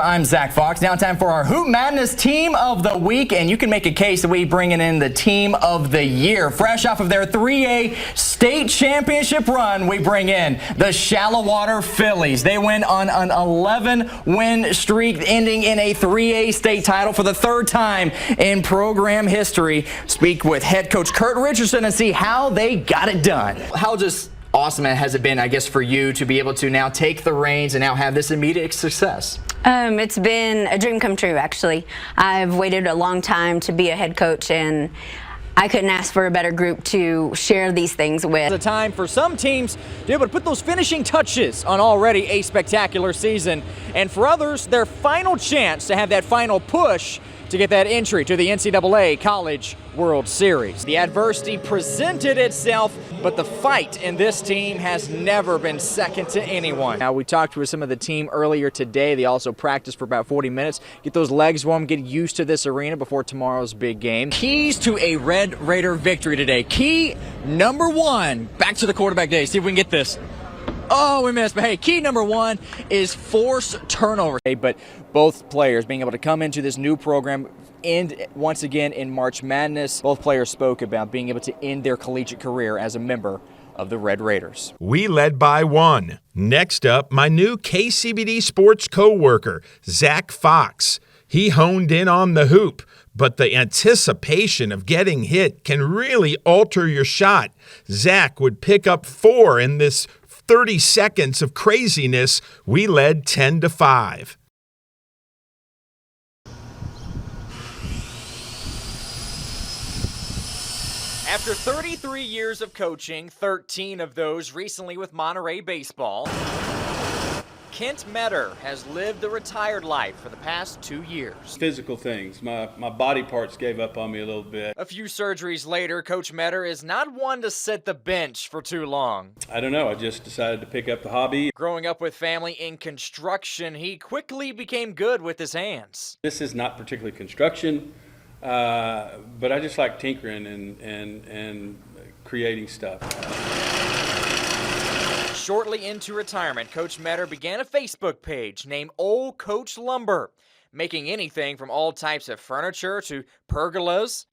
I'm Zach Fox. Now time for our Hoop Madness Team of the Week, and you can make a case that we bringing in the Team of the Year. Fresh off of their 3A state championship run, we bring in the Shallowater Phillies. They went on an 11-win streak, ending in a 3A state title for the third time in program history. Speak with head coach Kurt Richardson and see how they got it done. How just awesome has it been, I guess, for you to be able to now take the reins and now have this immediate success? It's been a dream come true, actually. I've waited a long time to be a head coach, and I couldn't ask for a better group to share these things with. It's a time for some teams to be able to put those finishing touches on already a spectacular season, and for others, their final chance to have that final push to get that entry to the NCAA College World Series. The adversity presented itself, but the fight in this team has never been second to anyone. Now, we talked with some of the team earlier today. They also practiced for about 40 minutes. Get those legs warm, get used to this arena before tomorrow's big game. Keys to a Red Raider victory today. Key number one, back to the quarterback day. See if we can get this. Oh, we missed. But hey, key number one is force turnovers. But both players being able to come into this new program and once again in March Madness, both players spoke about being able to end their collegiate career as a member of the Red Raiders. We led by one. Next up, my new KCBD sports co-worker, Zach Fox. He honed in on the hoop, but the anticipation of getting hit can really alter your shot. Zach would pick up 4 in this 30 seconds of craziness. We led 10-5. After 33 years of coaching, 13 of those recently with Monterey baseball, Kent Metter has lived a retired life for the past 2 years. Physical things. My body parts gave up on me a little bit. A few surgeries later, Coach Metter is not one to sit the bench for too long. I don't know. I just decided to pick up the hobby. Growing up with family in construction, he quickly became good with his hands. This is not particularly construction, but I just like tinkering and creating stuff. Shortly into retirement, Coach Metter began a Facebook page named Old Coach Lumber, making anything from all types of furniture to pergolas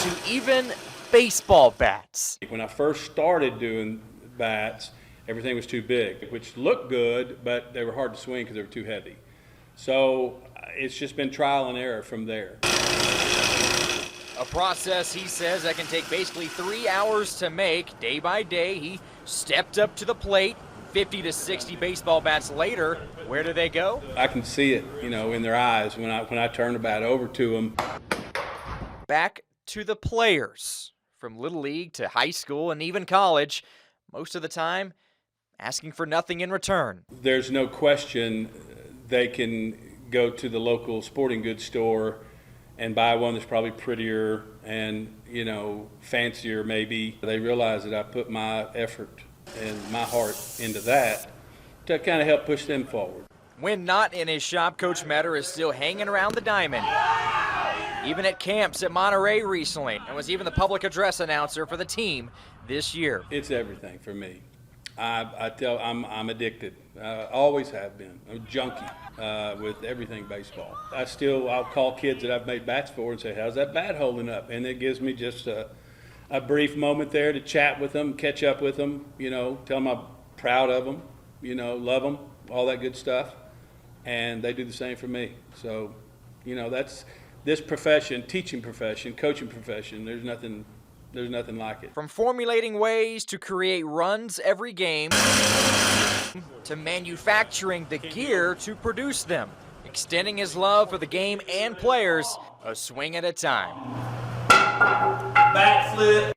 to even baseball bats. When I first started doing bats, everything was too big, which looked good, but they were hard to swing because they were too heavy. So it's just been trial and error from there. A process, he says, that can take basically 3 hours to make. Day by day, he stepped up to the plate. 50 to 60 baseball bats later, where do they go? I can see it, in their eyes when I turn the bat over to them. Back to the players. From Little League to high school and even college, most of the time, asking for nothing in return. There's no question they can go to the local sporting goods store and buy one that's probably prettier and, fancier maybe. They realize that I put my effort and my heart into that to kind of help push them forward. When not in his shop, Coach Metter is still hanging around the diamond. Even at camps at Monterey recently, and was even the public address announcer for the team this year. It's everything for me. I'm addicted. Always have been. I'm a junkie with everything baseball. I'll call kids that I've made bats for and say, how's that bat holding up? And it gives me just a brief moment there to chat with them, catch up with them, tell them I'm proud of them, love them, all that good stuff. And they do the same for me. So, that's this profession, teaching profession, coaching profession, there's nothing like it. From formulating ways to create runs every game, to manufacturing the gear to produce them, extending his love for the game and players, a swing at a time. Backflip,